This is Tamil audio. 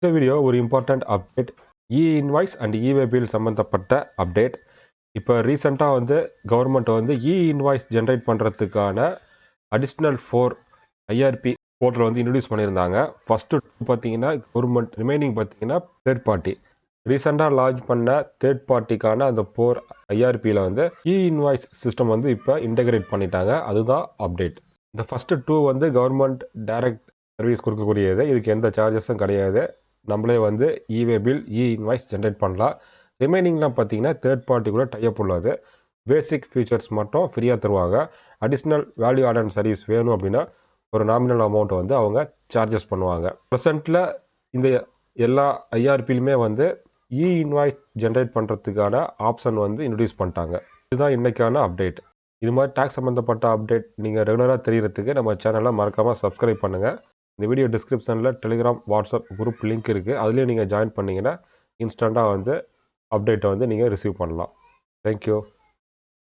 இந்த வீடியோ ஒரு இம்பார்ட்டண்ட் அப்டேட். இ-இன்வாய்ஸ் அண்ட் இ-வே பில் சம்மந்தப்பட்ட அப்டேட். இப்போ ரீசெண்டாக வந்து கவர்மெண்ட் வந்து இ-இன்வாய்ஸ் ஜென்ரேட் பண்ணுறதுக்கான அடிஷ்னல் 4 ஐஆர்பி போர்ட்டல் வந்து இன்ட்ரடியூஸ் பண்ணியிருந்தாங்க. ஃபஸ்ட்டு பார்த்தீங்கன்னா கவர்மெண்ட், ரிமைனிங் பார்த்தீங்கன்னா தேர்ட் பார்ட்டி. ரீசெண்டாக லான்ச் பண்ண தேர்ட் பார்ட்டிக்கான அந்த 4 ஐஆர்பியில் வந்து இ-இன்வாய்ஸ் சிஸ்டம் வந்து இப்போ இன்டெகிரேட் பண்ணிட்டாங்க. அதுதான் அப்டேட். இந்த ஃபஸ்ட்டு 2 வந்து கவர்மெண்ட் டைரக்ட் சர்வீஸ் கொடுக்கக்கூடியது. இதுக்கு எந்த சார்ஜஸும் கிடையாது. நம்மளே வந்து இ-வே பில், இ-இன்வாய்ஸ் ஜென்ரேட் பண்ணலாம். ரிமைனிங்லாம் பார்த்தீங்கன்னா தேர்ட் பார்ட்டி கூட டைப் உள்ளது. பேசிக் ஃபீச்சர்ஸ் மட்டும் ஃப்ரீயாக தருவாங்க. Additional value add and service வேணும் அப்படின்னா ஒரு நாமினல் அமௌண்ட் வந்து அவங்க சார்ஜஸ் பண்ணுவாங்க. ப்ரெசென்ட்டில் இந்த எல்லா ஐஆர்பிலுமே வந்து இ-இன்வாய்ஸ் ஜென்ரேட் பண்ணுறதுக்கான ஆப்ஷன் வந்து இன்ட்ரடியூஸ் பண்ணிட்டாங்க. இதுதான் இன்றைக்கான அப்டேட். இது மாதிரி டேக்ஸ் சம்மந்தப்பட்ட அப்டேட் நீங்கள் ரெகுலராக தெரியறதுக்கு நம்ம சேனலை மறக்காமல் சப்ஸ்கிரைப் பண்ணுங்கள். இந்த வீடியோ டிஸ்கிரிப்ஷனில் டெலிகிராம், வாட்ஸ்அப் குரூப் லிங்க் இருக்குது. அதுலேயும் நீங்கள் ஜாயின் பண்ணிங்கன்னா இன்ஸ்டண்ட்டாக வந்து அப்டேட்டை வந்து நீங்கள் ரிசீவ் பண்ணலாம். தேங்க்யூ.